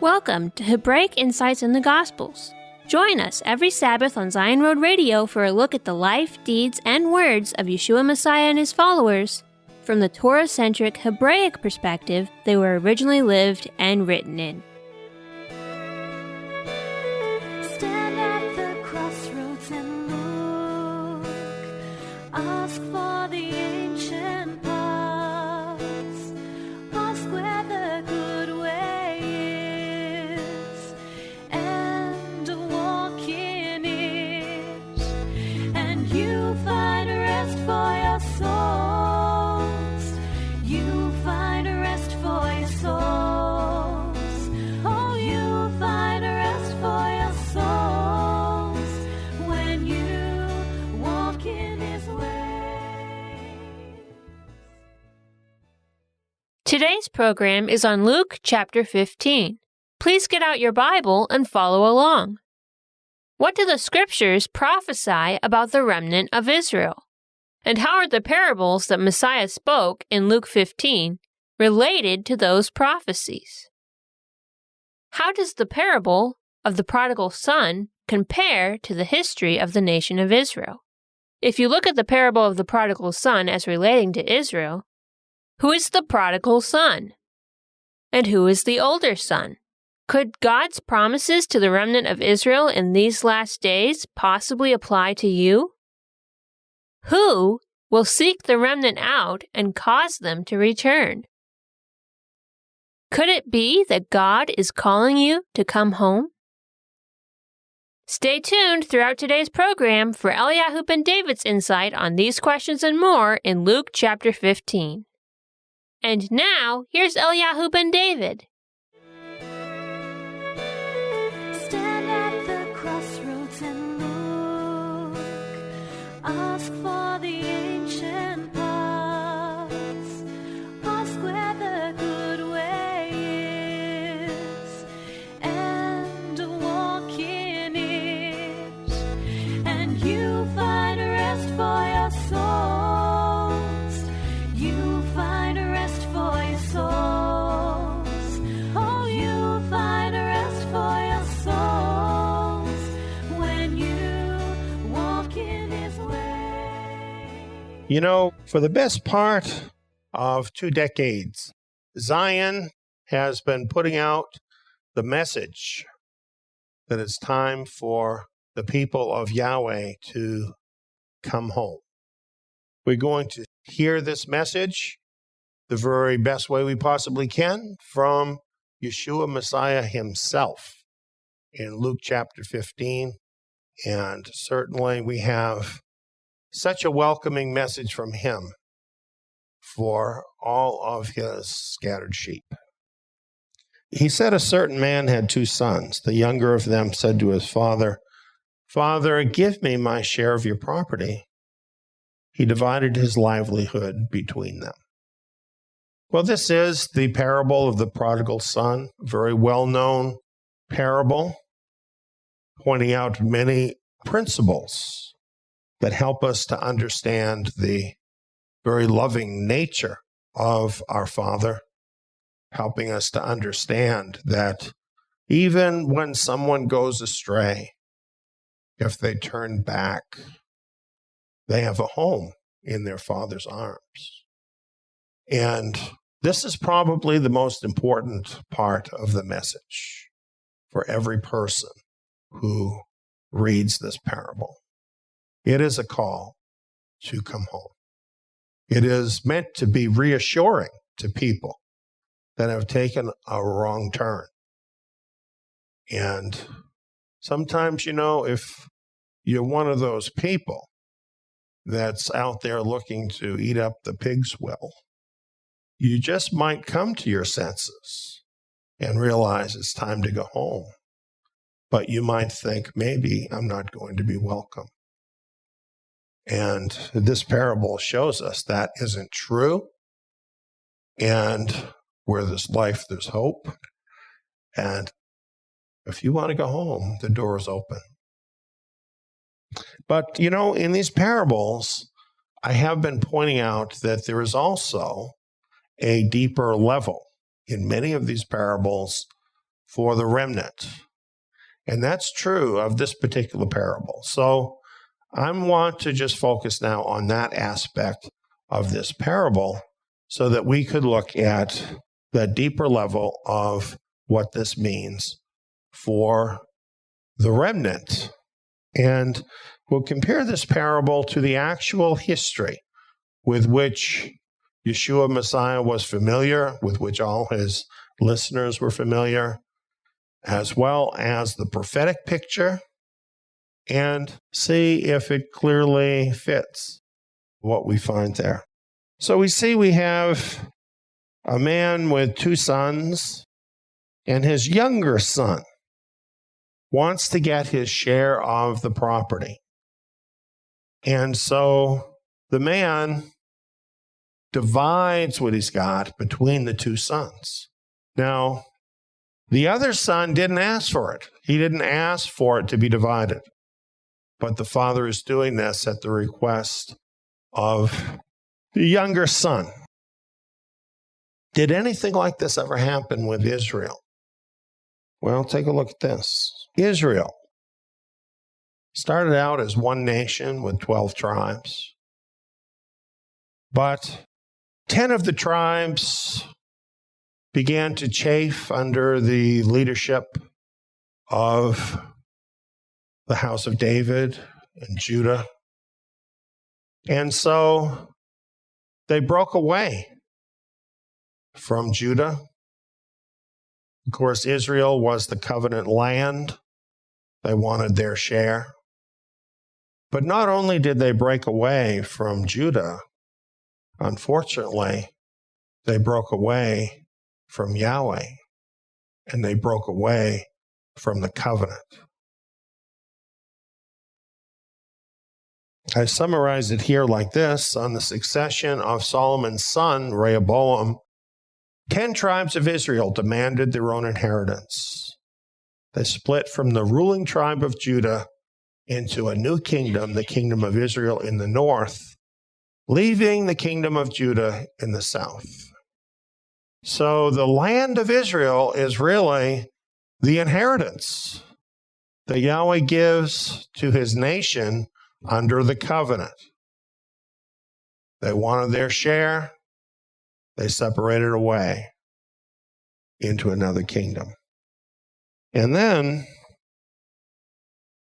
Welcome to Hebraic Insights in the Gospels. Join us every Sabbath on Zion Road Radio for a look at the life, deeds, and words of Yeshua Messiah and his followers from the Torah-centric Hebraic perspective they were originally lived and written in. Stand at the crossroads and look. Ask for the ancient paths. Ask where the good way is, and walk in it, and you find rest for your souls. You find rest for your souls. Oh, you find rest for your souls when you walk in his way. Today's program is on Luke chapter 15. Please get out your Bible and follow along. What do the scriptures prophesy about the remnant of Israel? And how are the parables that Messiah spoke in Luke 15 related to those prophecies? How does the parable of the prodigal son compare to the history of the nation of Israel? If you look at the parable of the prodigal son as relating to Israel, who is the prodigal son? And who is the older son? Could God's promises to the remnant of Israel in these last days possibly apply to you? Who will seek the remnant out and cause them to return? Could it be that God is calling you to come home? Stay tuned throughout today's program for Eliyahu ben David's insight on these questions and more in Luke chapter 15. And now, here's Eliyahu ben David. Stand at the crossroads and look. Ask for the ancient paths. Ask where the good way is, and walk in it, and you find rest for your souls. You find rest for your souls. Oh, you find rest for your souls when you walk in his way. You know, for the best part of 2 decades, Zion has been putting out the message that it's time for the people of Yahweh to come home. We're going to hear this message the very best way we possibly can from Yeshua Messiah himself in Luke chapter 15. And certainly we have such a welcoming message from him for all of his scattered sheep. He said a certain man had 2 sons. The younger of them said to his father, "Father, give me my share of your property." He divided his livelihood between them. Well, this is the parable of the prodigal son, a very well-known parable, pointing out many principles that help us to understand the very loving nature of our Father, helping us to understand that even when someone goes astray, if they turn back, they have a home in their Father's arms. And this is probably the most important part of the message for every person who reads this parable. It is a call to come home. It is meant to be reassuring to people that have taken a wrong turn. And sometimes, you know, if you're one of those people that's out there looking to eat up the pig's will, you just might come to your senses and realize it's time to go home. But you might think, maybe I'm not going to be welcome. And this parable shows us that isn't true. And where there's life, there's hope. And if you want to go home, the door is open. But, you know, in these parables, I have been pointing out that there is also a deeper level. In many of these parables, for the remnant. And that's true of this particular parable. So I want to just focus now on that aspect of this parable so that we could look at the deeper level of what this means for the remnant. And we'll compare this parable to the actual history with which Yeshua Messiah was familiar, with which all his listeners were familiar, as well as the prophetic picture, and see if it clearly fits what we find there. So we have a man with 2 sons, and his younger son wants to get his share of the property. And so the man divides what he's got between the 2 sons. Now, the other son didn't ask for it. He didn't ask for it to be divided. But the father is doing this at the request of the younger son. Did anything like this ever happen with Israel? Well, take a look at this. Israel started out as one nation with 12 tribes. But 10 of the tribes began to chafe under the leadership of the house of David and Judah. And so they broke away from Judah. Of course, Israel was the covenant land. They wanted their share. But not only did they break away from Judah, unfortunately, they broke away from Yahweh, and they broke away from the covenant. I summarize it here like this. On the succession of Solomon's son, Rehoboam, 10 tribes of Israel demanded their own inheritance. They split from the ruling tribe of Judah into a new kingdom, the kingdom of Israel in the north, leaving the kingdom of Judah in the south. So the land of Israel is really the inheritance that Yahweh gives to his nation under the covenant. They wanted their share. They separated away into another kingdom. And then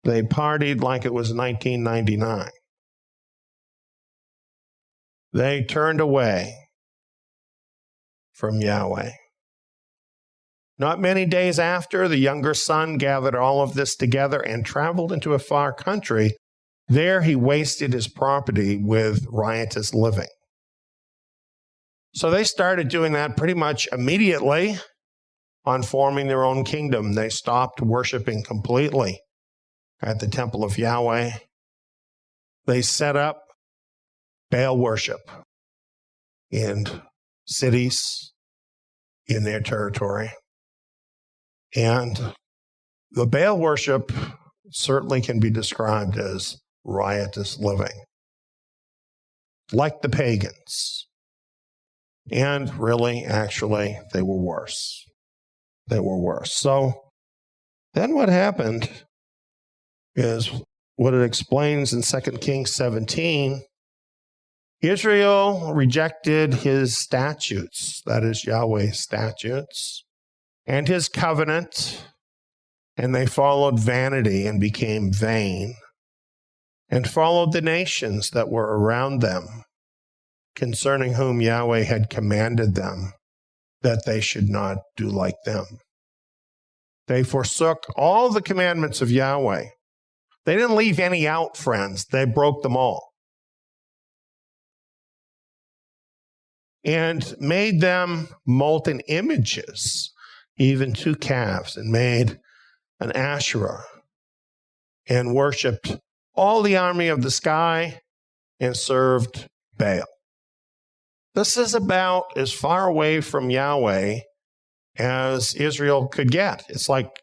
they partied like it was 1999. They turned away from Yahweh. Not many days after, the younger son gathered all of this together and traveled into a far country. There he wasted his property with riotous living. So they started doing that pretty much immediately on forming their own kingdom. They stopped worshiping completely at the temple of Yahweh. They set up Baal worship in cities in their territory. And the Baal worship certainly can be described as riotous living, like the pagans. And really, actually, they were worse. They were worse. So then what happened is what it explains in 2 Kings 17. Israel rejected his statutes, that is Yahweh's statutes, and his covenant, and they followed vanity and became vain, and followed the nations that were around them, concerning whom Yahweh had commanded them that they should not do like them. They forsook all the commandments of Yahweh. They didn't leave any out, friends. They broke them all. And made them molten images, even 2 calves, and made an Asherah, and worshipped all the army of the sky, and served Baal. This is about as far away from Yahweh as Israel could get. It's like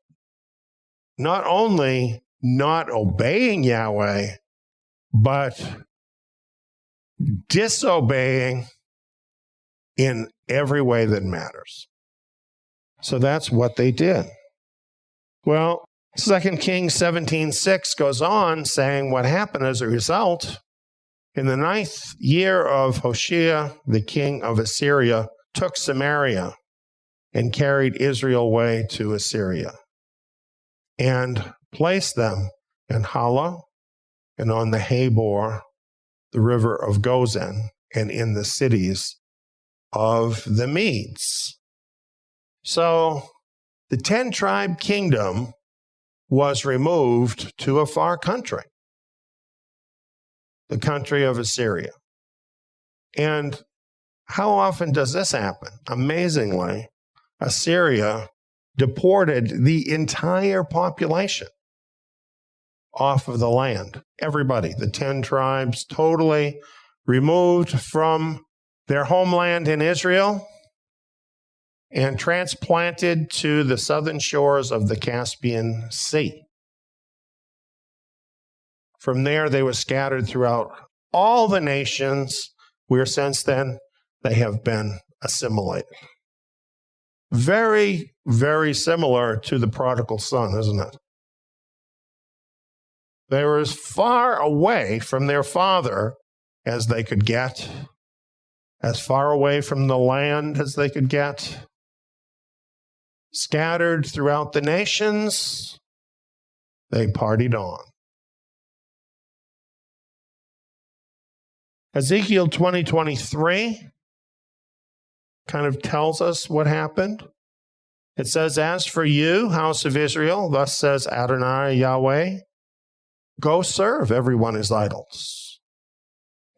not only not obeying Yahweh, but disobeying in every way that matters. So that's what they did. Well, 2 Kings 17:6 goes on saying what happened as a result. In the 9th year of Hoshea, the king of Assyria took Samaria and carried Israel away to Assyria and placed them in Hala and on the Habor, the river of Gozan, and in the cities of the Medes. So the 10-tribe kingdom was removed to a far country, the country of Assyria. And how often does this happen? Amazingly, Assyria deported the entire population off of the land. Everybody, the 10 tribes, totally removed from their homeland in Israel and transplanted to the southern shores of the Caspian Sea. From there, they were scattered throughout all the nations where since then they have been assimilated. Very, very similar to the prodigal son, isn't it? They were as far away from their father as they could get, as far away from the land as they could get, scattered throughout the nations. They partied on. Ezekiel 20:23 kind of tells us what happened. It says, "As for you, house of Israel, thus says Adonai Yahweh, go serve everyone his idols.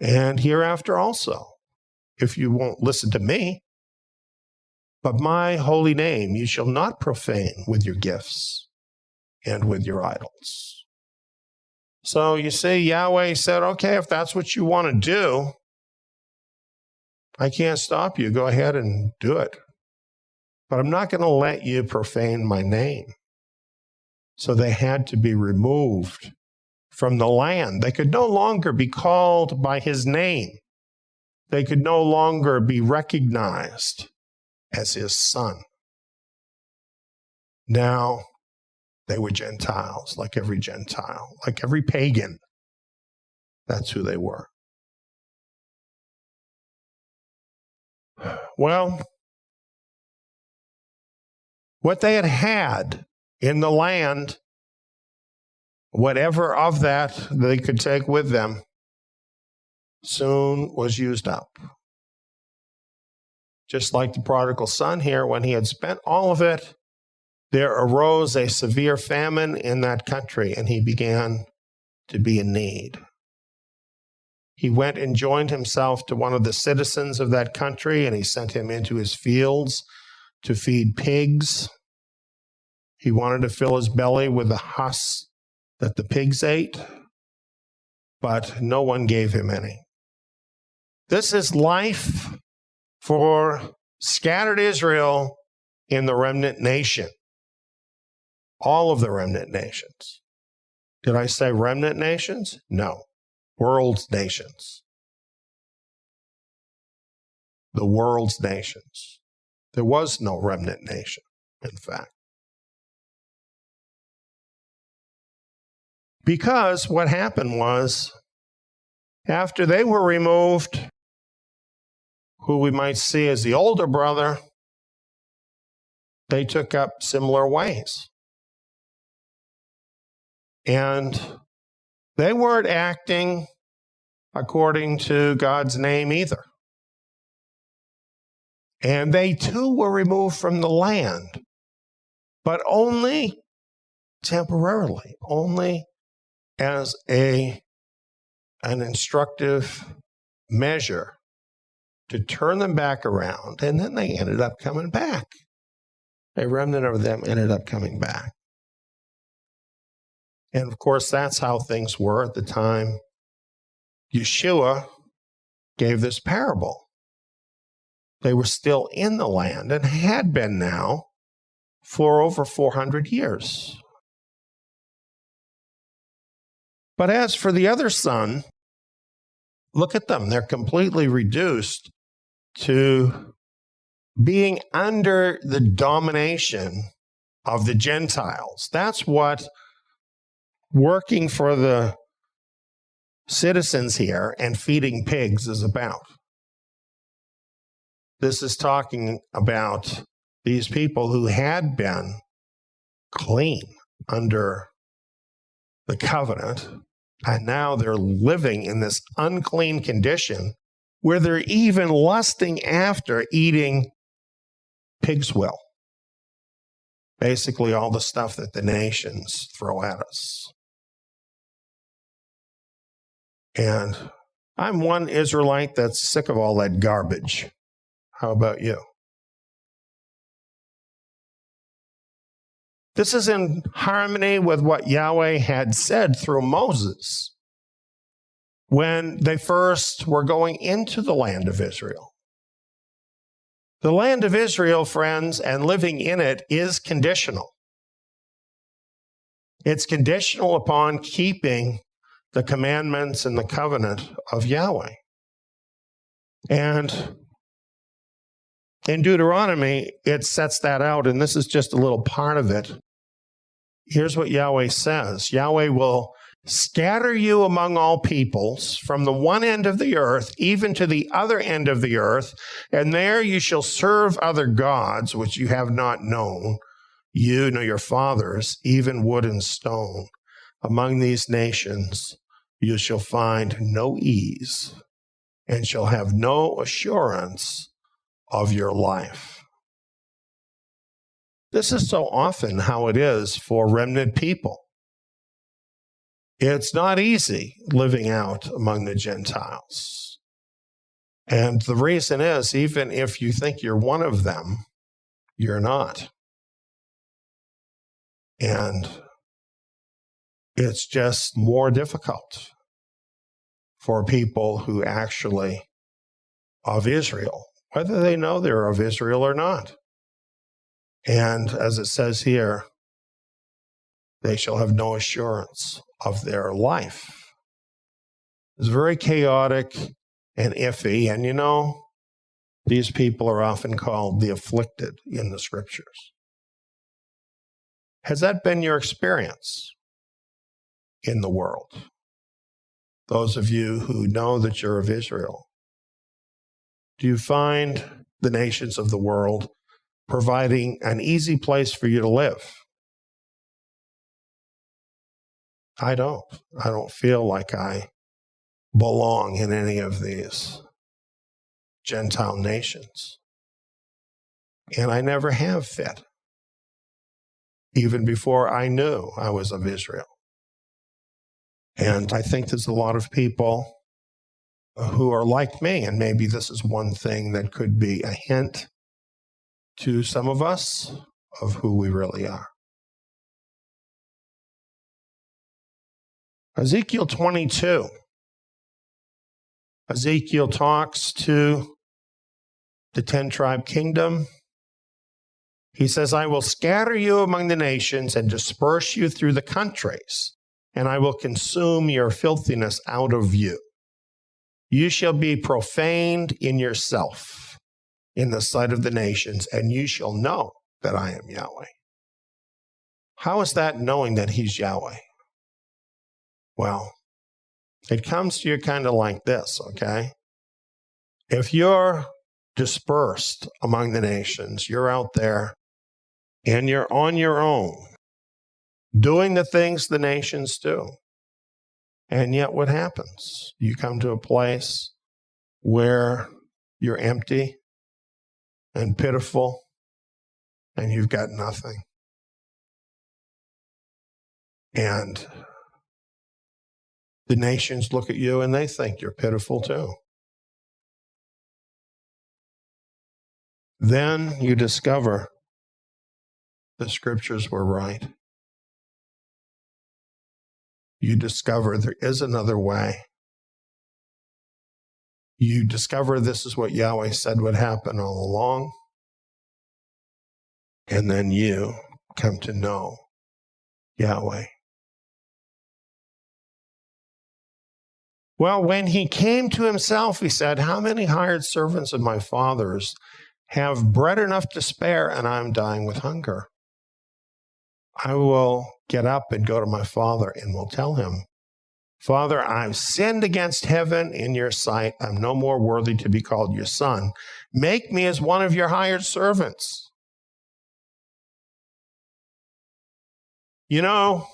And hereafter also, if you won't listen to me, but my holy name you shall not profane with your gifts and with your idols." So you see, Yahweh said, okay, if that's what you want to do, I can't stop you. Go ahead and do it. But I'm not going to let you profane my name. So they had to be removed from the land. They could no longer be called by his name. They could no longer be recognized as his son. Now, they were Gentiles, like every Gentile, like every pagan. That's who they were. Well, what they had had in the land, whatever of that they could take with them, soon was used up. Just like the prodigal son here, when he had spent all of it, there arose a severe famine in that country, and he began to be in need. He went and joined himself to one of the citizens of that country, and he sent him into his fields to feed pigs. He wanted to fill his belly with the husks that the pigs ate, but no one gave him any. This is life for scattered Israel in the remnant nation. All of the remnant nations. Did I say remnant nations? No. World's nations. The world's nations. There was no remnant nation, in fact. Because what happened was, after they were removed, who we might see as the older brother, they took up similar ways. And they weren't acting according to God's name either. And they too were removed from the land, but only temporarily, only as an instructive measure to turn them back around. And then they ended up coming back. A remnant of them ended up coming back. And of course, that's how things were at the time Yeshua gave this parable. They were still in the land and had been now for over 400 years. But as for the other son, look at them. They're completely reduced to being under the domination of the Gentiles. That's what working for the citizens here and feeding pigs is about. This is talking about these people who had been clean under the covenant, and now they're living in this unclean condition where they're even lusting after eating pig's will. Basically, all the stuff that the nations throw at us. And I'm one Israelite that's sick of all that garbage. How about you? This is in harmony with what Yahweh had said through Moses when they first were going into the land of Israel. The land of Israel, friends, and living in it is conditional. It's conditional upon keeping the commandments and the covenant of Yahweh. And in Deuteronomy, it sets that out, and this is just a little part of it. Here's what Yahweh says. Yahweh will scatter you among all peoples from the one end of the earth, even to the other end of the earth, and there you shall serve other gods, which you have not known, you nor your fathers, even wood and stone. Among these nations you shall find no ease, and shall have no assurance of your life. This is so often how it is for remnant people. It's not easy living out among the Gentiles. And the reason is, even if you think you're one of them, you're not. And it's just more difficult for people who actually of Israel, whether they know they're of Israel or not. And as it says here, they shall have no assurance of their life. It's very chaotic and iffy. And you know, these people are often called the afflicted in the scriptures. Has that been your experience in the world? Those of you who know that you're of Israel, do you find the nations of the world providing an easy place for you to live? I don't. I don't feel like I belong in any of these Gentile nations. And I never have fit, even before I knew I was of Israel. And I think there's a lot of people who are like me, and maybe this is one thing that could be a hint to some of us of who we really are. Ezekiel 22. Ezekiel talks to the 10-tribe kingdom. He says, I will scatter you among the nations and disperse you through the countries, and I will consume your filthiness out of you. You shall be profaned in yourself in the sight of the nations, and you shall know that I am Yahweh. How is that knowing that he's Yahweh? Well, it comes to you kind of like this, okay? If you're dispersed among the nations, you're out there and you're on your own, doing the things the nations do. And yet what happens? You come to a place where you're empty and pitiful and you've got nothing. And the nations look at you and they think you're pitiful too. Then you discover the scriptures were right. You discover there is another way. You discover this is what Yahweh said would happen all along. And then you come to know Yahweh. Well, when he came to himself, he said, how many hired servants of my father's have bread enough to spare, and I'm dying with hunger? I will get up and go to my father and will tell him, Father, I've sinned against heaven in your sight. I'm no more worthy to be called your son. Make me as one of your hired servants. You know,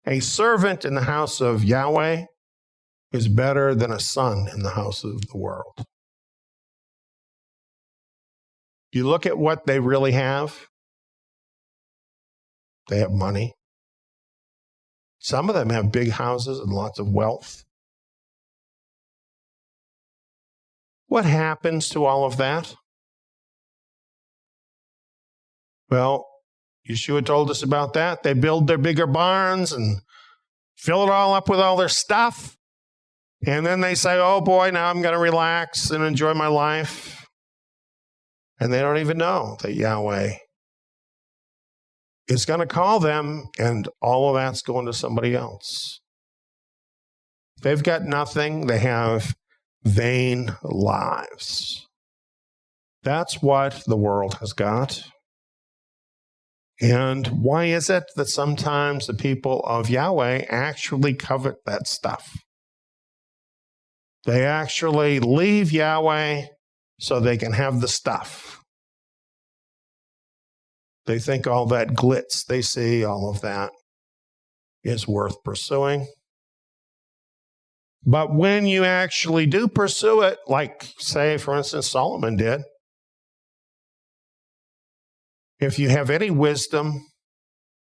a servant in the house of Yahweh is better than a son in the house of the world. You look at what they really have. They have money. Some of them have big houses and lots of wealth. What happens to all of that? Well, Yeshua told us about that. They build their bigger barns and fill it all up with all their stuff. And then they say, oh boy, now I'm going to relax and enjoy my life. And they don't even know that Yahweh is going to call them, and all of that's going to somebody else. They've got nothing. They have vain lives. That's what the world has got. And why is it that sometimes the people of Yahweh actually covet that stuff? They actually leave Yahweh so they can have the stuff. They think all that glitz they see, all of that is worth pursuing. But when you actually do pursue it, like, say, for instance, Solomon did, if you have any wisdom,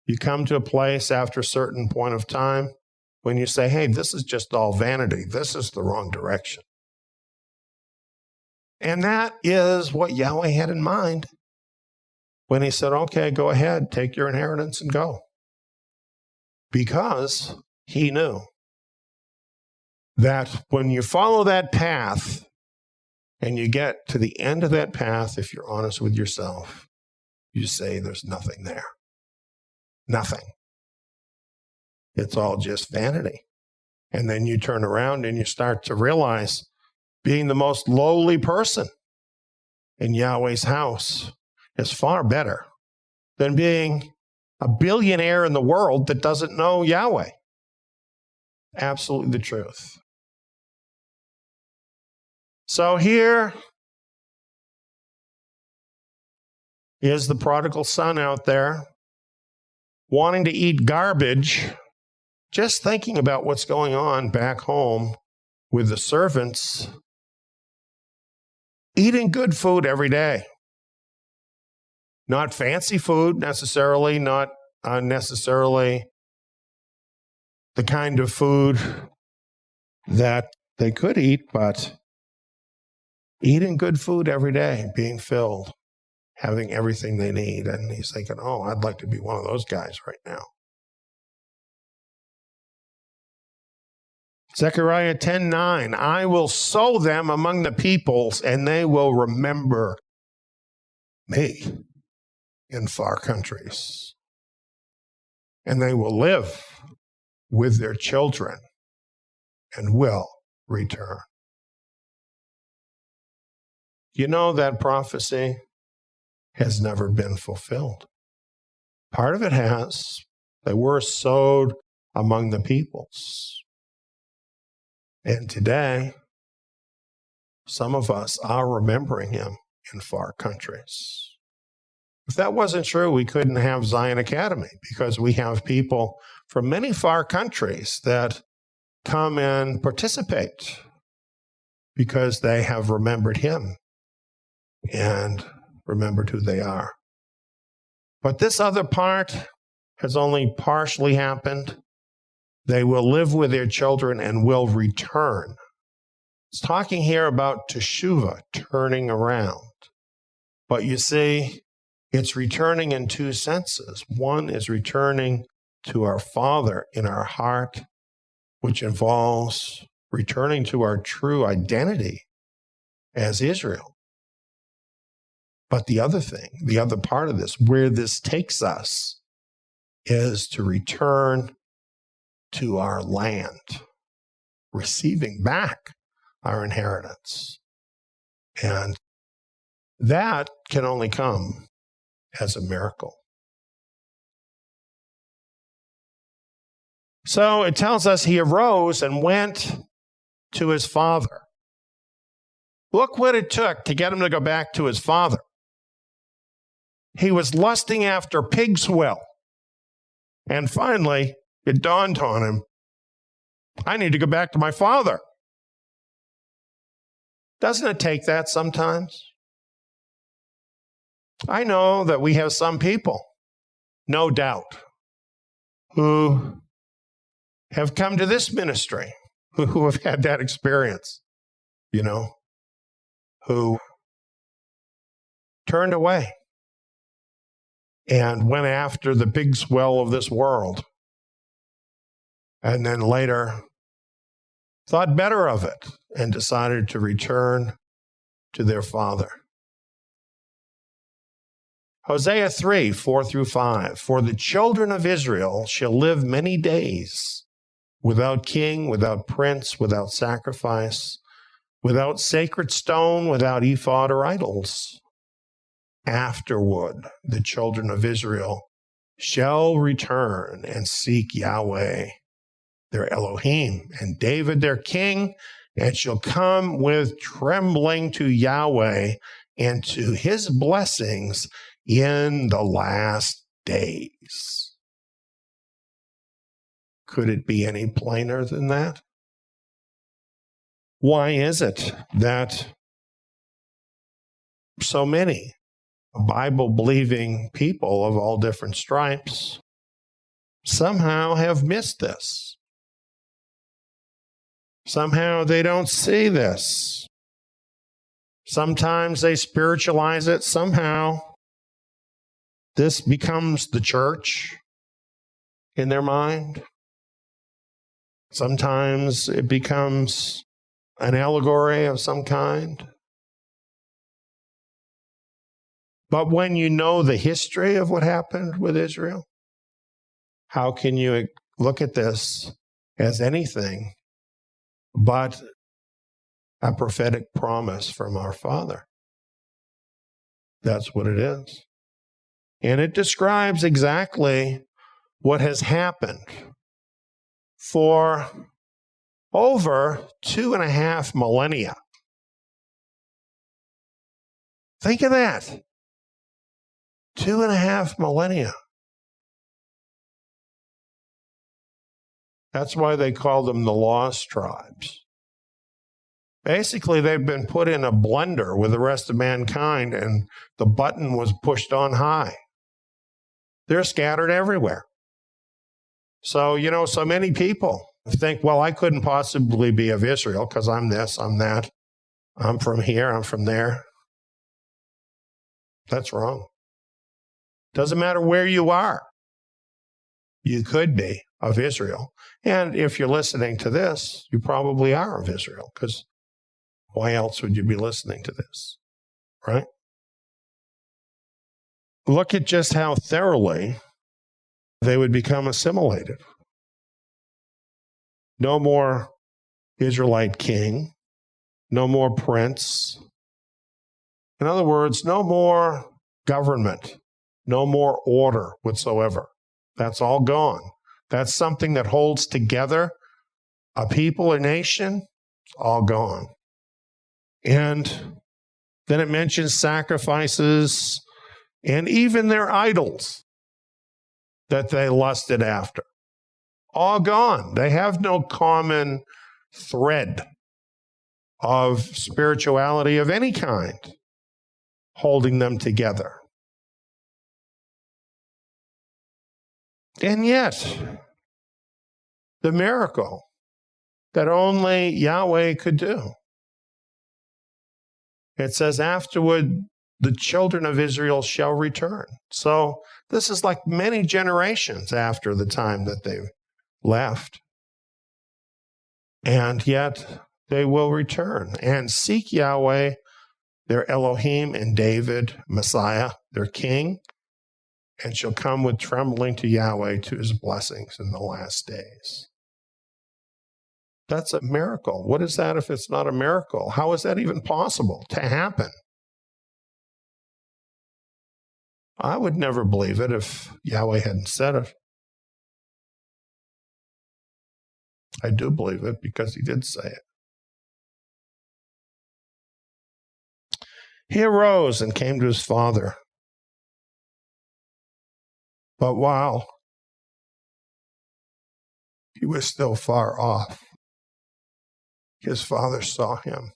you come to a place after a certain point of time when you say, hey, this is just all vanity. This is the wrong direction. And that is what Yahweh had in mind when he said, okay, go ahead, take your inheritance and go. Because he knew that when you follow that path and you get to the end of that path, if you're honest with yourself, you say there's nothing there. Nothing. It's all just vanity. And then you turn around and you start to realize being the most lowly person in Yahweh's house is far better than being a billionaire in the world that doesn't know Yahweh. Absolutely the truth. So here is the prodigal son out there wanting to eat garbage, just thinking about what's going on back home with the servants, eating good food every day. Not fancy food necessarily, not necessarily the kind of food that they could eat, but eating good food every day, being filled, having everything they need. And he's thinking, oh, I'd like to be one of those guys right now. Zechariah 10:9, I will sow them among the peoples, and they will remember me in far countries. And they will live with their children and will return. You know, that prophecy has never been fulfilled. Part of it has. They were sowed among the peoples. And today, some of us are remembering him in far countries. If that wasn't true, we couldn't have Zion Academy, because we have people from many far countries that come and participate because they have remembered him and remembered who they are. But this other part has only partially happened. They will live with their children and will return. It's talking here about teshuvah, turning around. But you see, it's returning in two senses. One is returning to our Father in our heart, which involves returning to our true identity as Israel. But the other thing, the other part of this, where this takes us, is to return to our land, receiving back our inheritance. And that can only come as a miracle. So it tells us he arose and went to his father. Look what it took to get him to go back to his father. He was lusting after pig's will. And finally, it dawned on him, I need to go back to my father. Doesn't it take that sometimes? I know that we have some people, no doubt, who have come to this ministry, who have had that experience, who turned away and went after the big swell of this world, and then later thought better of it and decided to return to their father. Hosea 3, 4 through 5, for the children of Israel shall live many days without king, without prince, without sacrifice, without sacred stone, without ephod or idols. Afterward, the children of Israel shall return and seek Yahweh, their Elohim, and David, their king, and shall come with trembling to Yahweh and to his blessings in the last days. Could it be any plainer than that? Why is it that so many Bible-believing people of all different stripes somehow have missed this? Somehow they don't see this. Sometimes they spiritualize it. Somehow this becomes the church in their mind. Sometimes it becomes an allegory of some kind. But when you know the history of what happened with Israel, how can you look at this as anything but a prophetic promise from our Father? That's what it is. And it describes exactly what has happened for over 2.5 millennia. Think of that. 2.5 millennia. That's why they call them the lost tribes. Basically, they've been put in a blender with the rest of mankind, and the button was pushed on high. They're scattered everywhere. So, so many people think, well, I couldn't possibly be of Israel because I'm this, I'm that. I'm from here, I'm from there. That's wrong. Doesn't matter where you are. You could be of Israel. And if you're listening to this, you probably are of Israel, because why else would you be listening to this, right? Look at just how thoroughly they would become assimilated. No more Israelite king, no more prince. In other words, no more government, no more order whatsoever. That's all gone. That's something that holds together a people, a nation, it's all gone. And then it mentions sacrifices and even their idols that they lusted after. All gone. They have no common thread of spirituality of any kind holding them together. And yet, the miracle that only Yahweh could do. It says, afterward, the children of Israel shall return. So this is like many generations after the time that they left. And yet they will return and seek Yahweh, their Elohim, and David, Messiah, their king, and shall come with trembling to Yahweh to his blessings in the last days. That's a miracle. What is that if it's not a miracle? How is that even possible to happen? I would never believe it if Yahweh hadn't said it. I do believe it because he did say it. He arose and came to his father. But while he was still far off, his father saw him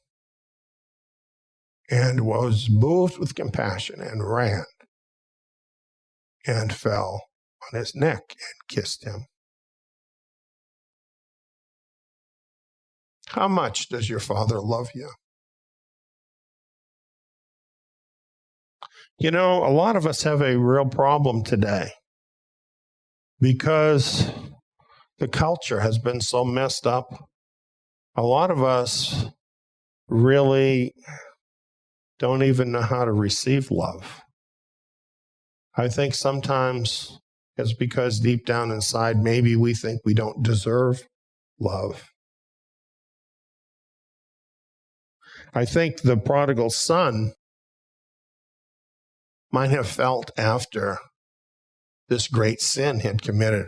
and was moved with compassion and ran and fell on his neck and kissed him. How much does your father love you? You know, a lot of us have a real problem today because the culture has been so messed up. A lot of us really don't even know how to receive love. I think sometimes it's because deep down inside, maybe we think we don't deserve love. I think the prodigal son might have felt after this great sin he had committed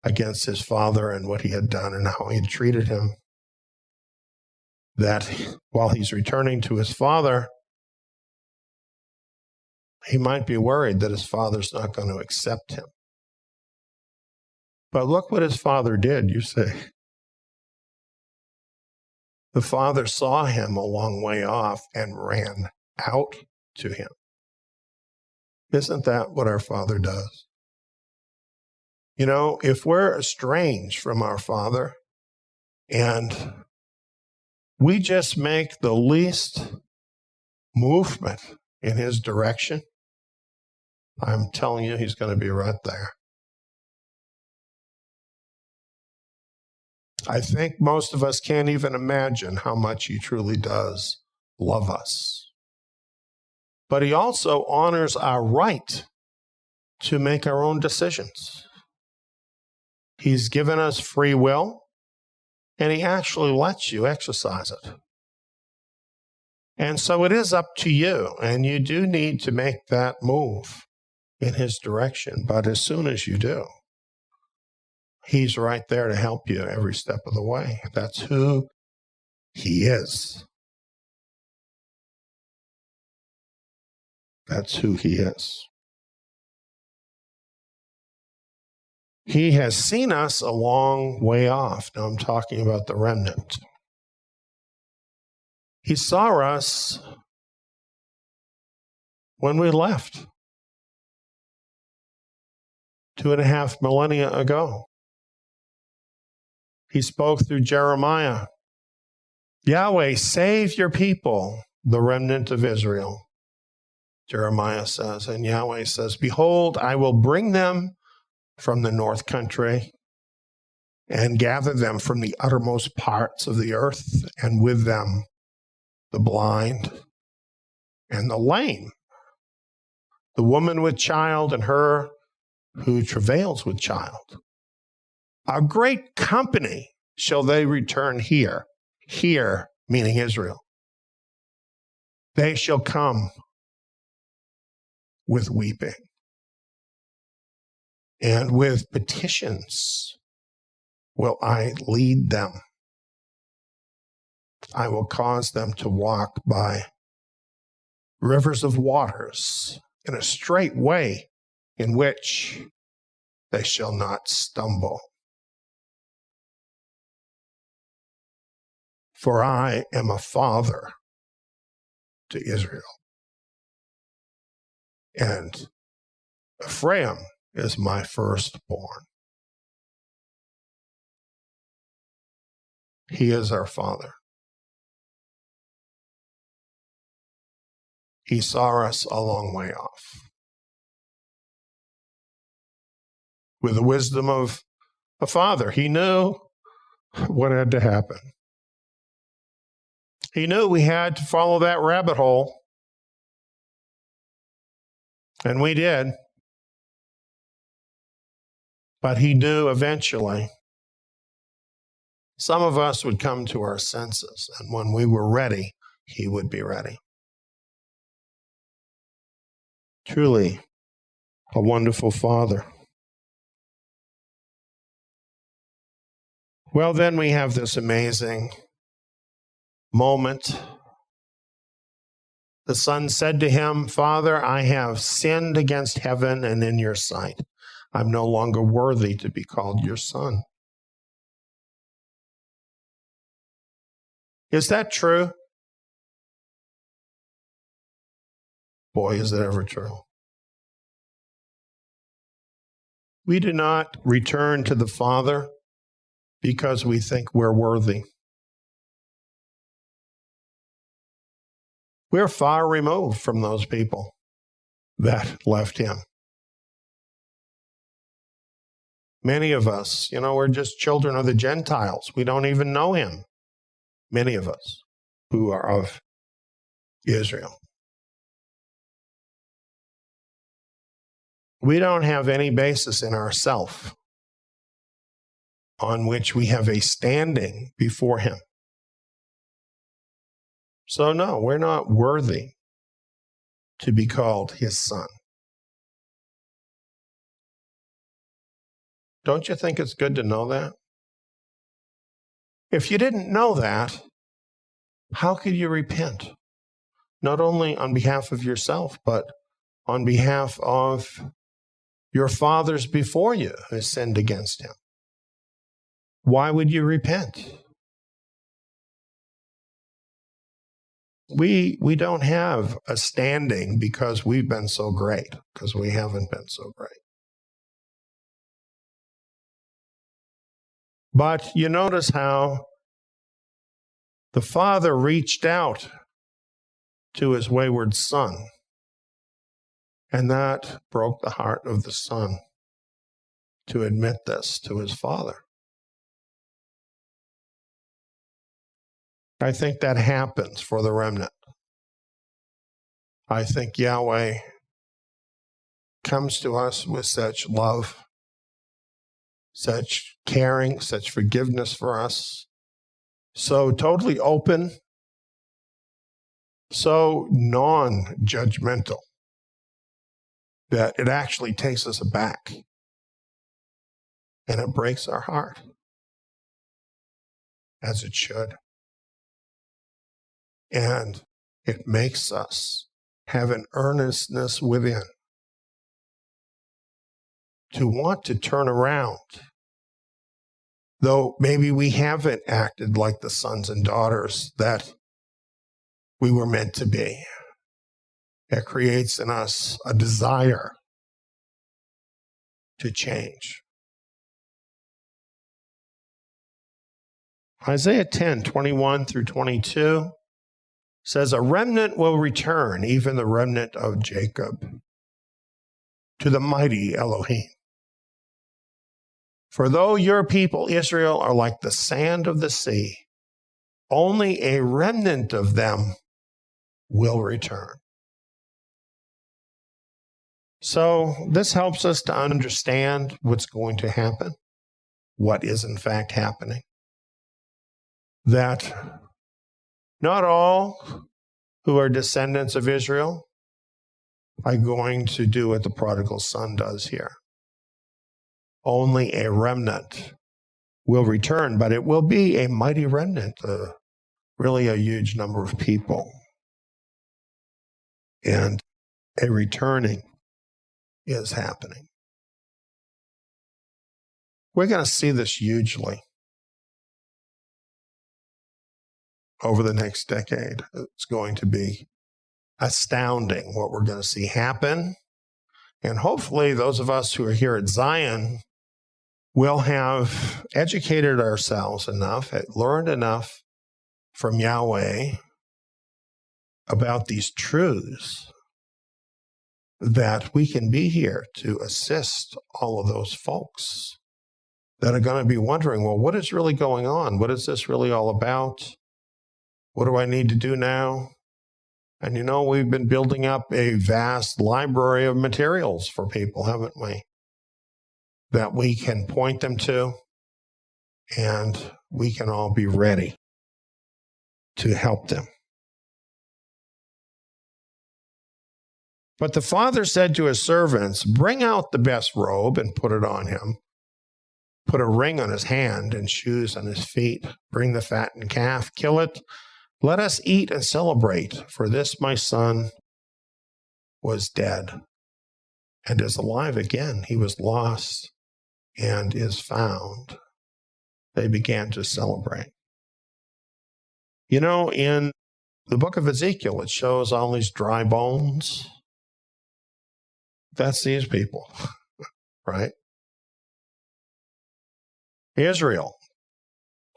against his father and what he had done and how he had treated him, that while he's returning to his father, he might be worried that his father's not going to accept him. But look what his father did, you say. The father saw him a long way off and ran out to him. Isn't that what our Father does? You know, if we're estranged from our Father and we just make the least movement in his direction, I'm telling you, he's going to be right there. I think most of us can't even imagine how much he truly does love us. But he also honors our right to make our own decisions. He's given us free will, and he actually lets you exercise it. And so it is up to you, and you do need to make that move in his direction. But as soon as you do, he's right there to help you every step of the way. That's who he is. That's who he is. He has seen us a long way off. Now I'm talking about the remnant. He saw us when we left 2.5 millennia ago. He spoke through Jeremiah. Yahweh, save your people, the remnant of Israel. Jeremiah says, and Yahweh says, behold, I will bring them from the north country and gather them from the uttermost parts of the earth, and with them the blind and the lame, the woman with child and her who travails with child. A great company shall they return here, here meaning Israel. They shall come with weeping and with petitions will I lead them. I will cause them to walk by rivers of waters in a straight way in which they shall not stumble. For I am a father to Israel, and Ephraim is my firstborn. He is our Father. He saw us a long way off. With the wisdom of a father, he knew what had to happen. He knew we had to follow that rabbit hole. And we did. But he knew eventually some of us would come to our senses. And when we were ready, he would be ready. Truly a wonderful Father. Well, then we have this amazing moment. The son said to him, "Father, I have sinned against heaven and in your sight. I'm no longer worthy to be called your son." Is that true? Boy, is it ever true. We do not return to the Father because we think we're worthy. We're far removed from those people that left him. Many of us, we're just children of the Gentiles. We don't even know him. Many of us who are of Israel. We don't have any basis in ourself on which we have a standing before him. So no, we're not worthy to be called his son. Don't you think it's good to know that? If you didn't know that, how could you repent? Not only on behalf of yourself, but on behalf of your fathers before you who sinned against him. Why would you repent? We don't have a standing because we've been so great, because we haven't been so great. But you notice how the father reached out to his wayward son, and that broke the heart of the son to admit this to his father. I think that happens for the remnant. I think Yahweh comes to us with such love, such caring, such forgiveness for us, so totally open, so non-judgmental, that it actually takes us aback and it breaks our heart, as it should. And it makes us have an earnestness within to want to turn around, though maybe we haven't acted like the sons and daughters that we were meant to be. It creates in us a desire to change. Isaiah 10:21 through 22 says, "A remnant will return, even the remnant of Jacob, to the mighty Elohim. For though your people Israel are like the sand of the sea, only a remnant of them will return." So this helps us to understand what's going to happen, what is in fact happening. That not all who are descendants of Israel are going to do what the prodigal son does here. Only a remnant will return, but it will be a mighty remnant, really a huge number of people. And a returning is happening. We're going to see this hugely over the next decade. It's going to be astounding what we're going to see happen. And hopefully those of us who are here at Zion will have educated ourselves enough, learned enough from Yahweh about these truths that we can be here to assist all of those folks that are going to be wondering, well, what is really going on? What is this really all about? What do I need to do now? And we've been building up a vast library of materials for people, haven't we? That we can point them to, and we can all be ready to help them. But the father said to his servants, "Bring out the best robe and put it on him. put a ring on his hand and shoes on his feet. Bring the fattened calf, kill it. Let us eat and celebrate, for this my son was dead and is alive again. He was lost and is found. They began to celebrate. You know, in the book of Ezekiel, it shows all these dry bones. That's these people, right? Israel,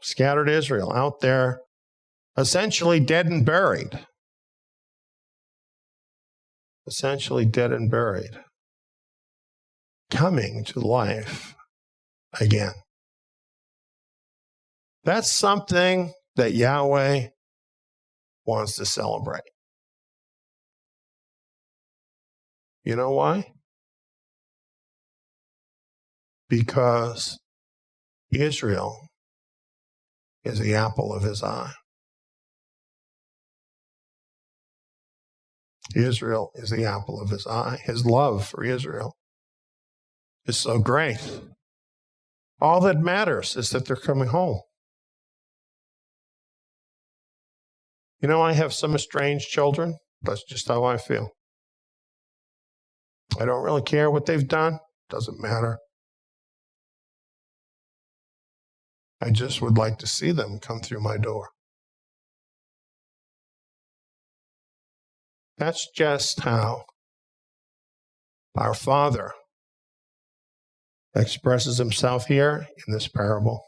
scattered Israel out there, essentially dead and buried. Essentially dead and buried. Coming to life again. That's something that Yahweh wants to celebrate. You know why? Because Israel is the apple of his eye. Israel is the apple of his eye. His love for Israel is so great. All that matters is that they're coming home. You know, I have some estranged children. That's just how I feel. I don't really care what they've done. Doesn't matter. I just would like to see them come through my door. That's just how our Father expresses himself here in this parable.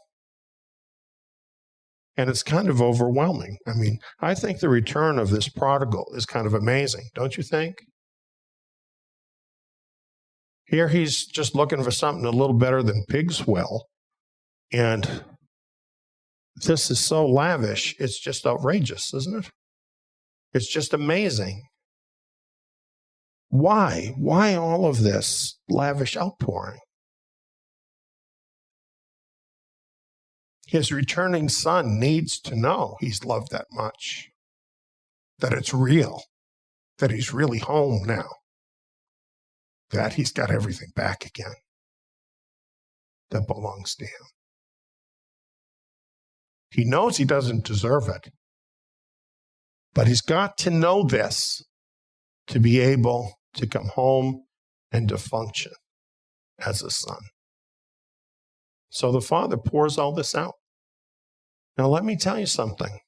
And it's kind of overwhelming. I mean, I think the return of this prodigal is kind of amazing, don't you think? Here he's just looking for something a little better than pig's well. And this is so lavish, it's just outrageous, isn't it? It's just amazing. Why? Why all of this lavish outpouring? His returning son needs to know he's loved that much, that it's real, that he's really home now, that he's got everything back again that belongs to him. He knows he doesn't deserve it, but he's got to know this to be able to come home and to function as a son. So the Father pours all this out. Now let me tell you something.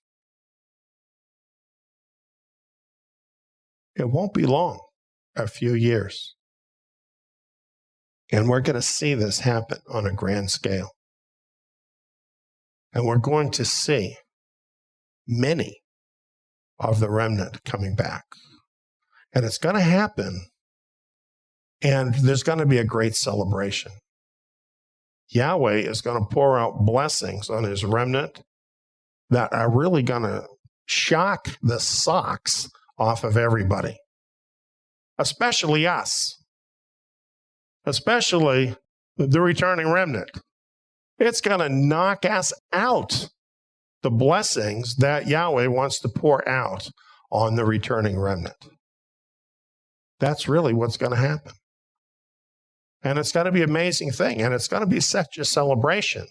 It won't be long, a few years. And we're going to see this happen on a grand scale. And we're going to see many of the remnant coming back. And it's going to happen, and there's going to be a great celebration. Yahweh is going to pour out blessings on his remnant that are really going to shock the socks off of everybody, especially us, especially the returning remnant. It's going to knock us out, the blessings that Yahweh wants to pour out on the returning remnant. That's really what's going to happen. And it's going to be an amazing thing, and it's going to be such a celebration.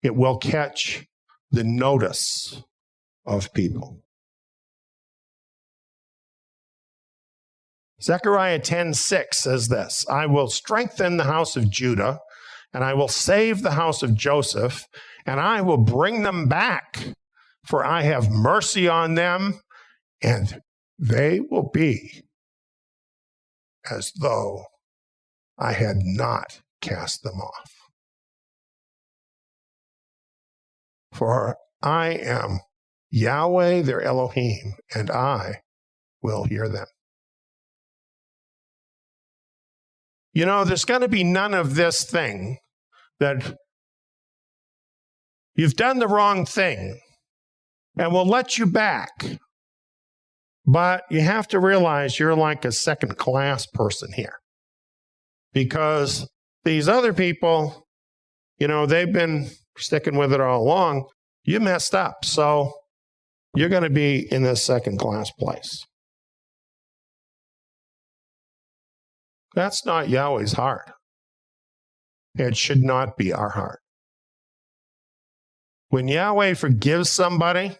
It will catch the notice of people. Zechariah 10:6 says this, I will strengthen the house of Judah, and I will save the house of Joseph, and I will bring them back, for I have mercy on them, and they will be as though I had not cast them off. For I am Yahweh their Elohim, and I will hear them. You know, there's going to be none of this thing that you've done the wrong thing and we'll let you back. But you have to realize you're like a second-class person here. Because these other people, you know, they've been sticking with it all along. You messed up, so you're going to be in this second-class place. That's not Yahweh's heart. It should not be our heart. When Yahweh forgives somebody,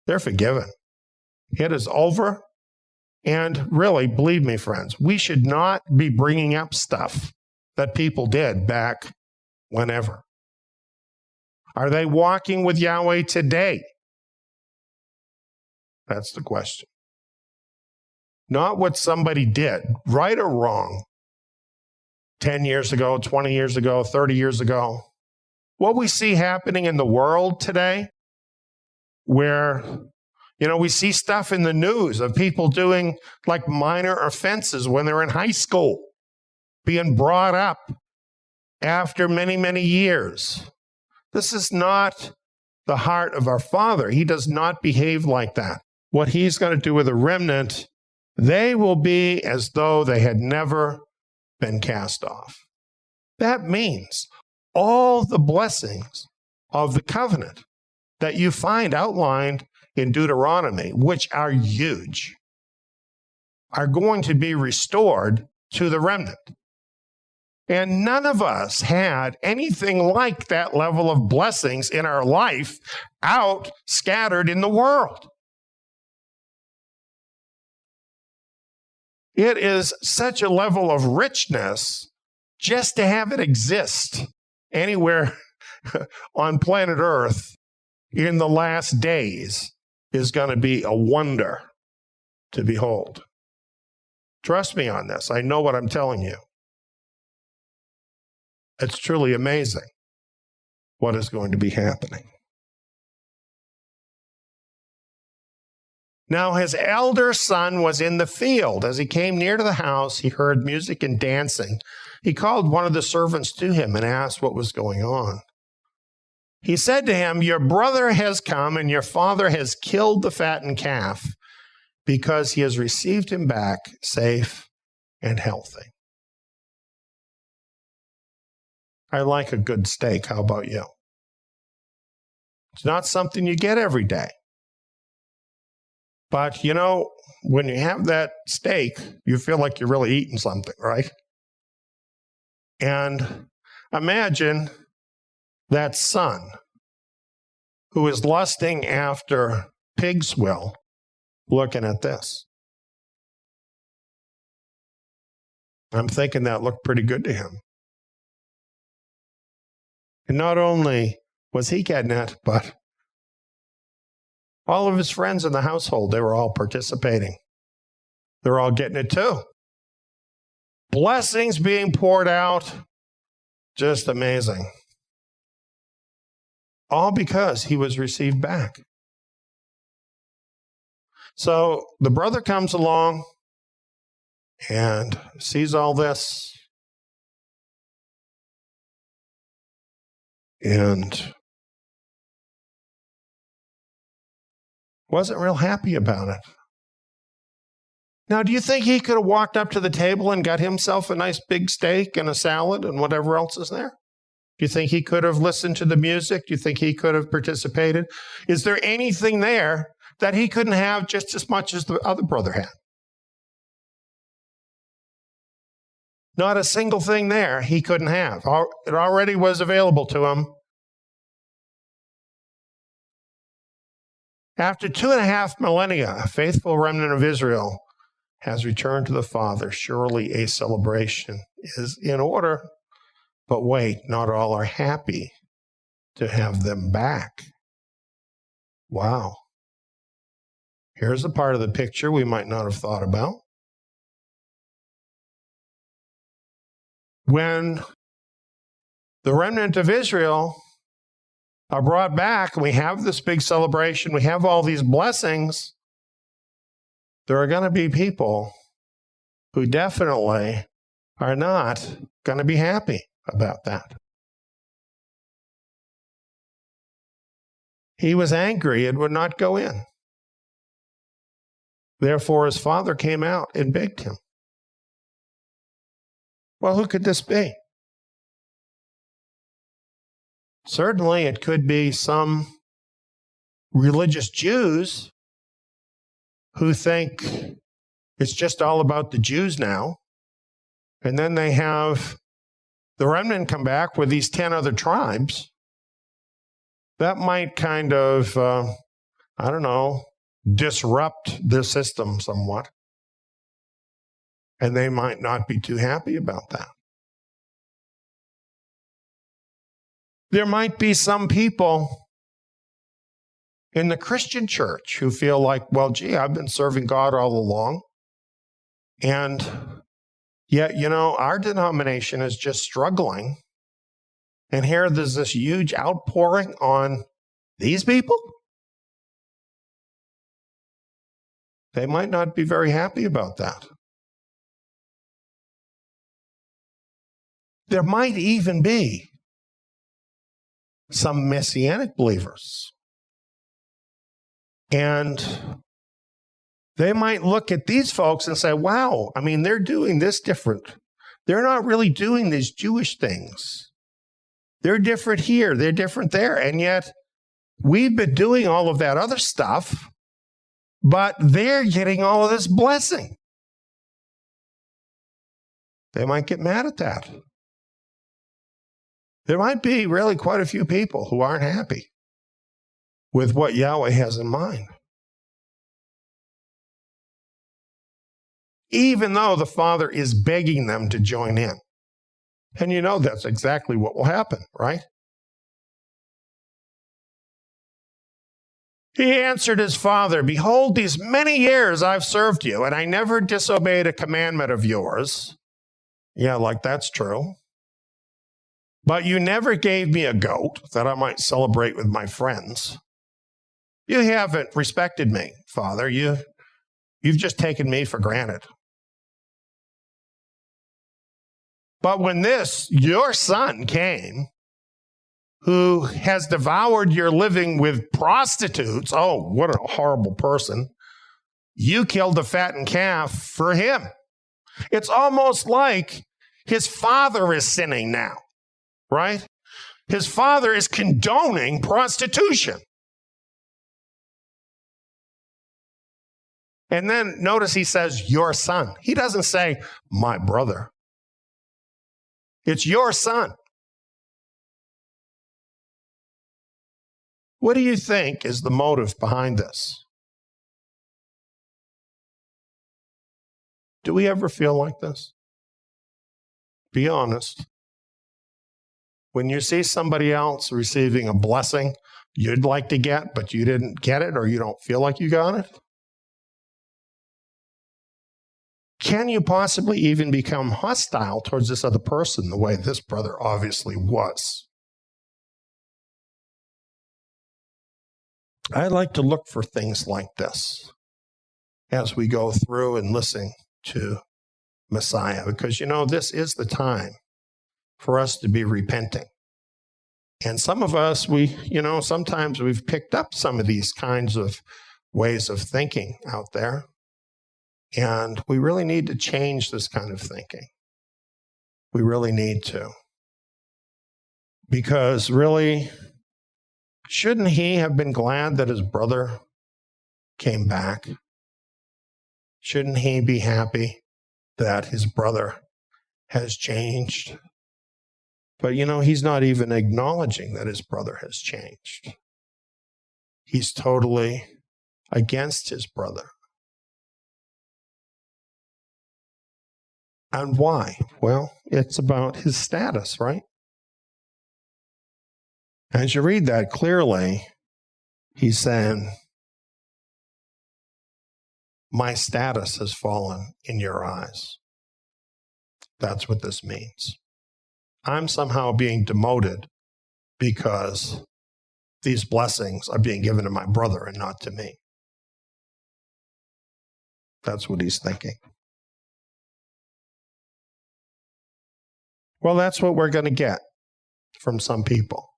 they're forgiven. It is over. And really, believe me, friends, we should not be bringing up stuff that people did back whenever. Are they walking with Yahweh today? That's the question. Not what somebody did, right or wrong, 10 years ago, 20 years ago, 30 years ago. What we see happening in the world today, where, we see stuff in the news of people doing like minor offenses when they're in high school, being brought up after many, many years. This is not the heart of our Father. He does not behave like that. What he's going to do with a remnant, they will be as though they had never been cast off. That means all the blessings of the covenant that you find outlined in Deuteronomy, which are huge, are going to be restored to the remnant. And none of us had anything like that level of blessings in our life out scattered in the world. It is such a level of richness just to have it exist anywhere on planet Earth in the last days is going to be a wonder to behold. Trust me on this. I know what I'm telling you. It's truly amazing what is going to be happening. Now his elder son was in the field. As he came near to the house, he heard music and dancing. He called one of the servants to him and asked what was going on. He said to him, "Your brother has come, and your father has killed the fattened calf, because he has received him back safe and healthy." I like a good steak. How about you? It's not something you get every day. But, when you have that steak, you feel like you're really eating something, right? And imagine that son who is lusting after pig's will looking at this. I'm thinking that looked pretty good to him. And not only was he getting it, but all of his friends in the household, they were all participating. They're all getting it too. Blessings being poured out. Just amazing. All because he was received back. So the brother comes along and sees all this and wasn't real happy about it. Now, do you think he could have walked up to the table and got himself a nice big steak and a salad and whatever else is there? Do you think he could have listened to the music? Do you think he could have participated? Is there anything there that he couldn't have just as much as the other brother had? Not a single thing there he couldn't have. It already was available to him. After 2.5 millennia, a faithful remnant of Israel has returned to the Father. Surely a celebration is in order. But wait, not all are happy to have them back. Wow. Here's a part of the picture we might not have thought about. When the remnant of Israel are brought back, and we have this big celebration, we have all these blessings, there are going to be people who definitely are not going to be happy about that. He was angry and would not go in. Therefore, his father came out and begged him. Well, who could this be? Certainly, it could be some religious Jews who think it's just all about the Jews now. And then they have the remnant come back with these 10 other tribes, that might kind of, disrupt the system somewhat. And they might not be too happy about that. There might be some people in the Christian church who feel like, well, gee, I've been serving God all along. And yet, our denomination is just struggling. And here there's this huge outpouring on these people. They might not be very happy about that. There might even be some Messianic believers. And they might look at these folks and say, wow, they're doing this different. They're not really doing these Jewish things. They're different here, they're different there. And yet, we've been doing all of that other stuff, but they're getting all of this blessing. They might get mad at that. There might be really quite a few people who aren't happy with what Yahweh has in mind. Even though the Father is begging them to join in. And that's exactly what will happen, right? He answered his father, behold, these many years I've served you, and I never disobeyed a commandment of yours. Yeah, that's true. But you never gave me a goat that I might celebrate with my friends. You haven't respected me, Father. You've just taken me for granted. But when your son came, who has devoured your living with prostitutes, oh, what a horrible person, you killed the fattened calf for him. It's almost like his father is sinning now, right? His father is condoning prostitution. And then notice he says, your son. He doesn't say, my brother. It's your son. What do you think is the motive behind this? Do we ever feel like this? Be honest. When you see somebody else receiving a blessing you'd like to get, but you didn't get it or you don't feel like you got it? Can you possibly even become hostile towards this other person the way this brother obviously was? I like to look for things like this as we go through and listen to Messiah, because, this is the time for us to be repenting. And some of us, sometimes we've picked up some of these kinds of ways of thinking out there. And we really need to change this kind of thinking. We really need to. Because really, shouldn't he have been glad that his brother came back? Shouldn't he be happy that his brother has changed? But he's not even acknowledging that his brother has changed. He's totally against his brother. And why? Well, it's about his status, right? As you read that clearly, he's saying, my status has fallen in your eyes. That's what this means. I'm somehow being demoted because these blessings are being given to my brother and not to me. That's what he's thinking. Well, that's what we're going to get from some people.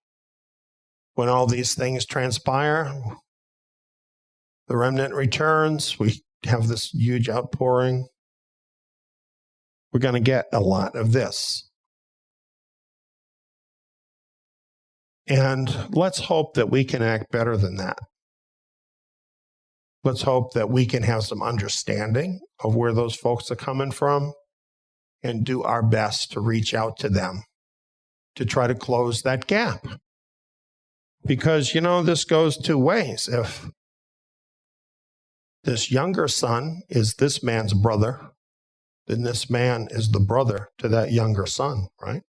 When all these things transpire, the remnant returns, we have this huge outpouring. We're going to get a lot of this. And let's hope that we can act better than that. Let's hope that we can have some understanding of where those folks are coming from and do our best to reach out to them to try to close that gap. Because, this goes two ways. If this younger son is this man's brother, then this man is the brother to that younger son, right?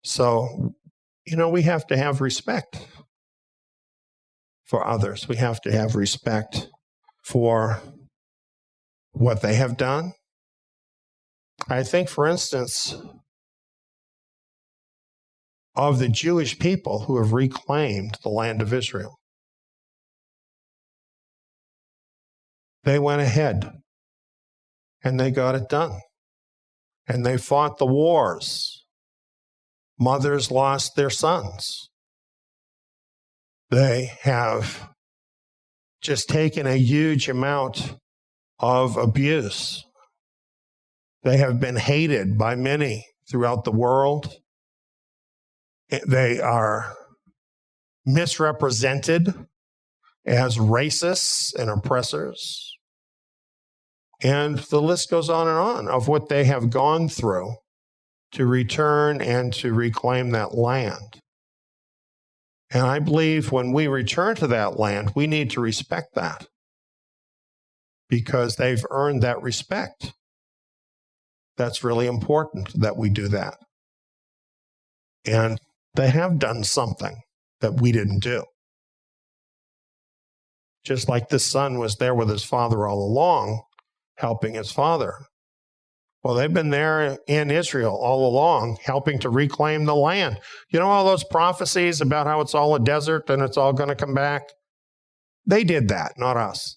So, we have to have respect for others. We have to have respect for what they have done. I think, for instance, of the Jewish people who have reclaimed the land of Israel, they went ahead and they got it done. And they fought the wars. Mothers lost their sons. They have just taken a huge amount of abuse. They have been hated by many throughout the world. They are misrepresented as racists and oppressors. And the list goes on and on of what they have gone through to return and to reclaim that land. And I believe when we return to that land, we need to respect that because they've earned that respect. That's really important that we do that. And they have done something that we didn't do. Just like this son was there with his father all along, helping his father. Well, they've been there in Israel all along, helping to reclaim the land. All those prophecies about how it's all a desert and it's all going to come back? They did that, not us.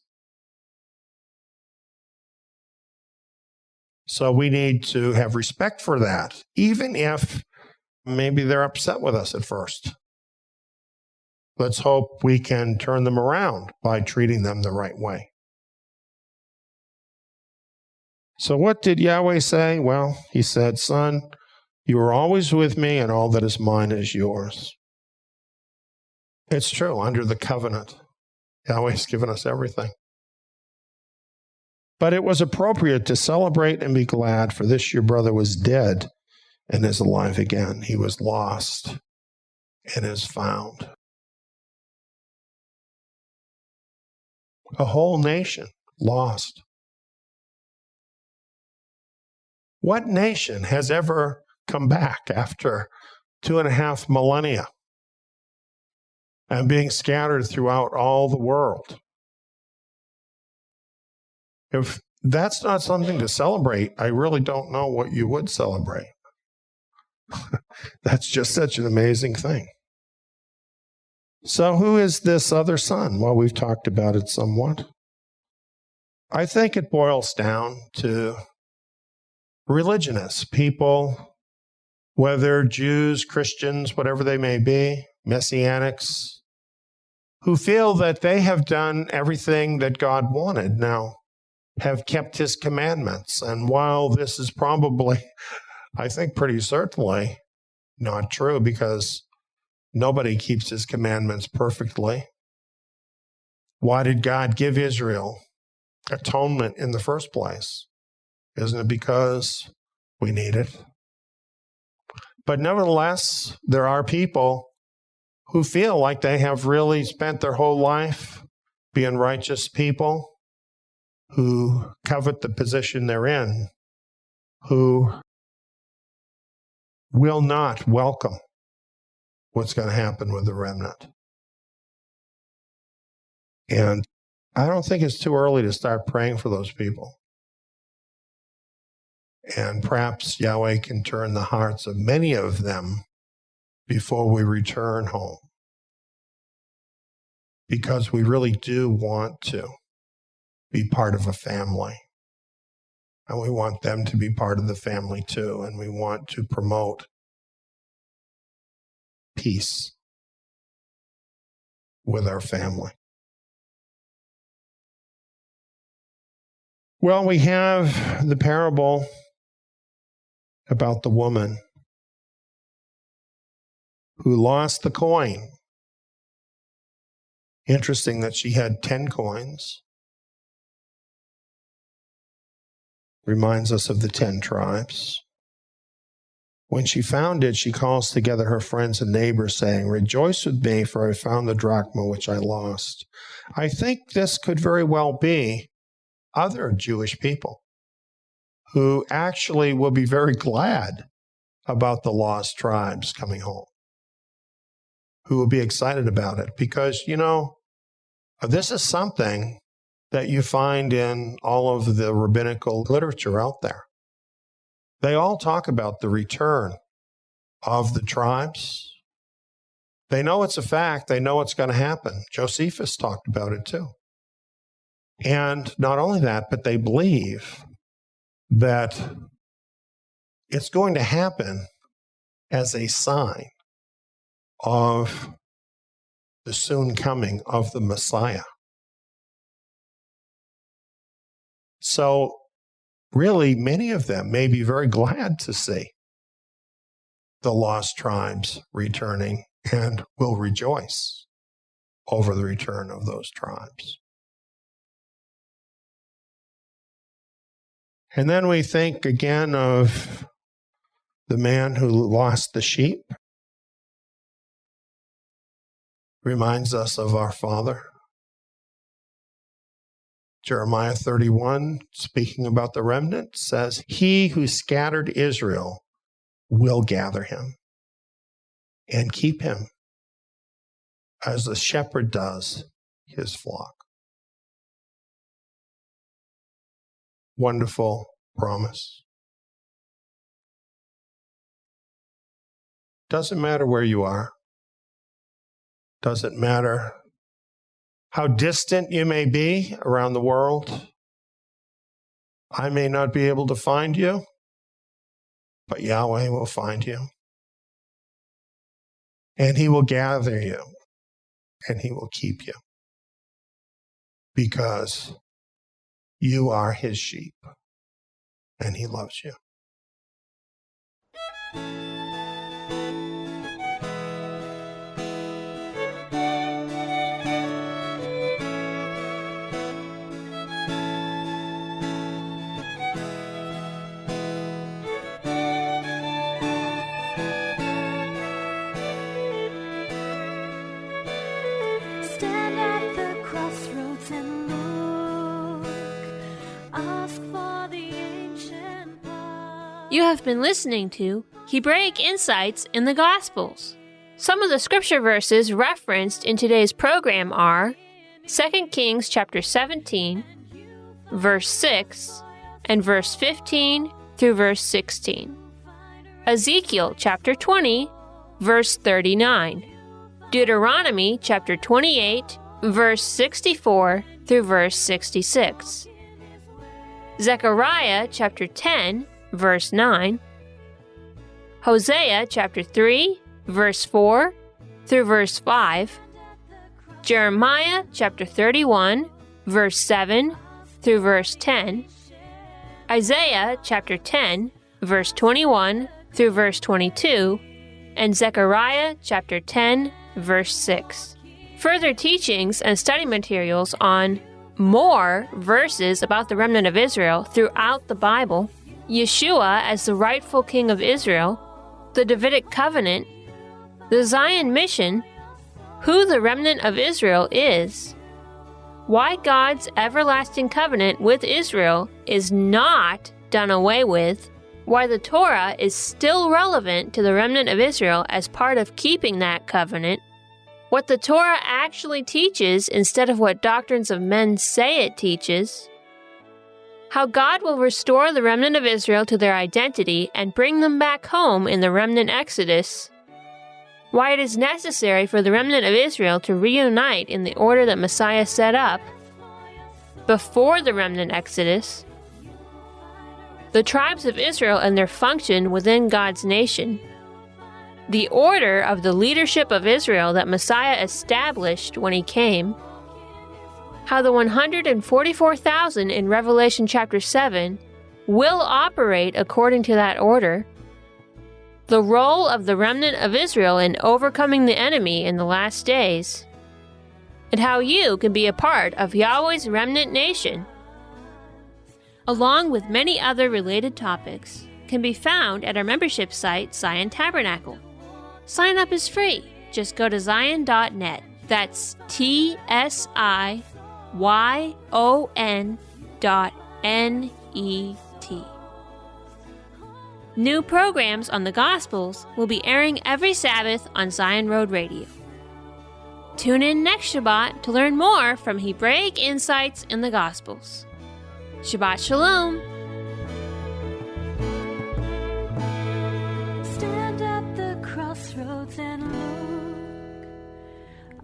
So we need to have respect for that, even if maybe they're upset with us at first. Let's hope we can turn them around by treating them the right way. So what did Yahweh say? Well, he said, "Son, you are always with me, and all that is mine is yours." It's true, under the covenant, Yahweh's given us everything. But it was appropriate to celebrate and be glad, for this your brother was dead and is alive again. He was lost and is found. A whole nation lost. What nation has ever come back after 2.5 millennia and being scattered throughout all the world? If that's not something to celebrate, I really don't know what you would celebrate. That's just such an amazing thing. So who is this other son? Well, we've talked about it somewhat. I think it boils down to religionists, people, whether Jews, Christians, whatever they may be, Messianics, who feel that they have done everything that God wanted, now have kept his commandments. And while this is probably, I think pretty certainly not true, because nobody keeps his commandments perfectly. Why did God give Israel atonement in the first place? Isn't it because we need it? But nevertheless, there are people who feel like they have really spent their whole life being righteous people, who covet the position they're in, who will not welcome what's going to happen with the remnant. And I don't think it's too early to start praying for those people. And perhaps Yahweh can turn the hearts of many of them before we return home. Because we really do want to be part of a family. And we want them to be part of the family too. And we want to promote peace with our family. Well, we have the parable about the woman who lost the coin. Interesting that she had 10 coins. Reminds us of the 10 tribes. When she found it, she calls together her friends and neighbors, saying, "Rejoice with me, for I found the drachma which I lost." I think this could very well be other Jewish people who actually will be very glad about the lost tribes coming home, who will be excited about it, because, this is something that you find in all of the rabbinical literature out there. They all talk about the return of the tribes. They know it's a fact. They know it's going to happen. Josephus talked about it too. And not only that, but they believe that it's going to happen as a sign of the soon coming of the Messiah. So really, many of them may be very glad to see the lost tribes returning and will rejoice over the return of those tribes. And then we think again of the man who lost the sheep. Reminds us of our Father. Jeremiah 31, speaking about the remnant, says, "He who scattered Israel will gather him and keep him as the shepherd does his flock." Wonderful promise. Doesn't matter where you are. Doesn't matter how distant you may be around the world. I may not be able to find you, but Yahweh will find you. And he will gather you, and he will keep you, because you are his sheep, and he loves you. Stand at the crossroads and look. Ask for the ancient path. You have been listening to Hebraic Insights in the Gospels. Some of the scripture verses referenced in today's program are 2 Kings chapter 17, verse 6, and verse 15 through verse 16. Ezekiel chapter 20, verse 39. Deuteronomy chapter 28, verse 64 through verse 66. Zechariah chapter 10, verse 9. Hosea chapter 3, verse 4 through verse 5. Jeremiah chapter 31, verse 7 through verse 10. Isaiah chapter 10, verse 21 through verse 22. And Zechariah chapter 10, verse 6. Further teachings and study materials on more verses about the remnant of Israel throughout the Bible, Yeshua as the rightful king of Israel, the Davidic covenant, the Zion mission, who the remnant of Israel is, why God's everlasting covenant with Israel is not done away with, why the Torah is still relevant to the remnant of Israel as part of keeping that covenant, what the Torah actually teaches instead of what doctrines of men say it teaches, how God will restore the remnant of Israel to their identity and bring them back home in the remnant exodus, why it is necessary for the remnant of Israel to reunite in the order that Messiah set up before the remnant exodus, the tribes of Israel and their function within God's nation, the order of the leadership of Israel that Messiah established when he came, how the 144,000 in Revelation chapter 7 will operate according to that order, the role of the remnant of Israel in overcoming the enemy in the last days, and how you can be a part of Yahweh's remnant nation. Along with many other related topics, can be found at our membership site, Zion Tabernacle. Sign up is free. Just go to zion.net. That's TSIYON.NET. New programs on the Gospels will be airing every Sabbath on Zion Road Radio. Tune in next Shabbat to learn more from Hebraic insights in the Gospels. Shabbat Shalom! Stand at the crossroads and look.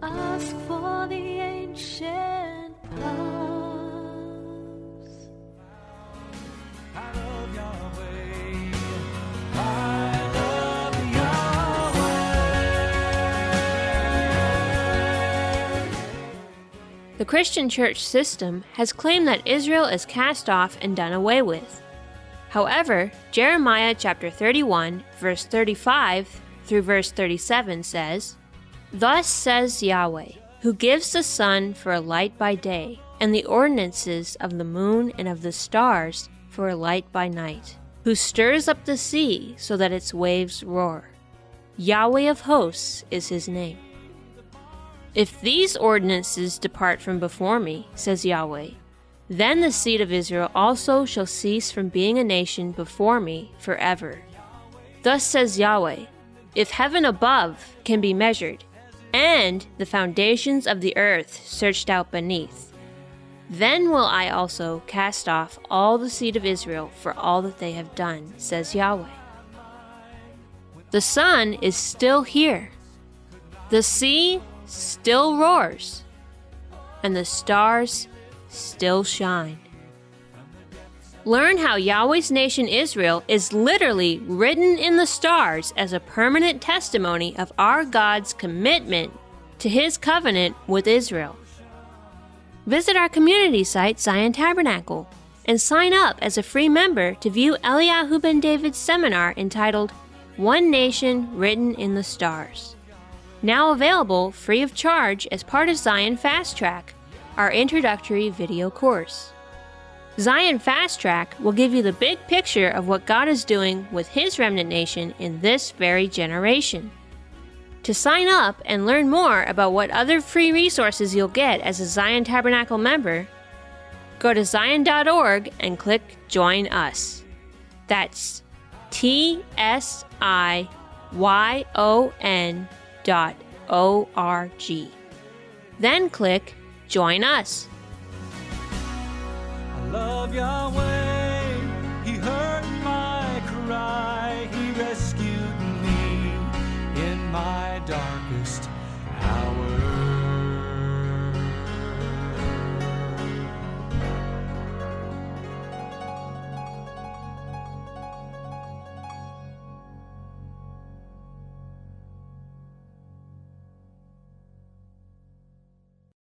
Ask for the ancient paths. I love Yahweh. I love Yahweh. The Christian church system has claimed that Israel is cast off and done away with. However, Jeremiah chapter 31, verse 35 through verse 37 says, "Thus says Yahweh, who gives the sun for a light by day, and the ordinances of the moon and of the stars for a light by night, who stirs up the sea so that its waves roar. Yahweh of hosts is his name. If these ordinances depart from before me, says Yahweh, then the seed of Israel also shall cease from being a nation before me forever. Thus says Yahweh, if heaven above can be measured, and the foundations of the earth searched out beneath, then will I also cast off all the seed of Israel for all that they have done, says Yahweh." The sun is still here. The sea still roars. And the stars still shine. Learn how Yahweh's nation Israel is literally written in the stars as a permanent testimony of our God's commitment to his covenant with Israel. Visit our community site, Zion Tabernacle, and sign up as a free member to view Eliyahu ben David's seminar entitled One Nation Written in the Stars. Now available free of charge as part of Zion Fast Track, our introductory video course. Zion Fast Track will give you the big picture of what God is doing with his remnant nation in this very generation. To sign up and learn more about what other free resources you'll get as a Zion Tabernacle member, go to zion.org and click Join Us. That's TSIYON.org. Then click Join Us. I love Yahweh. He heard my cry. He rescued me in my darkest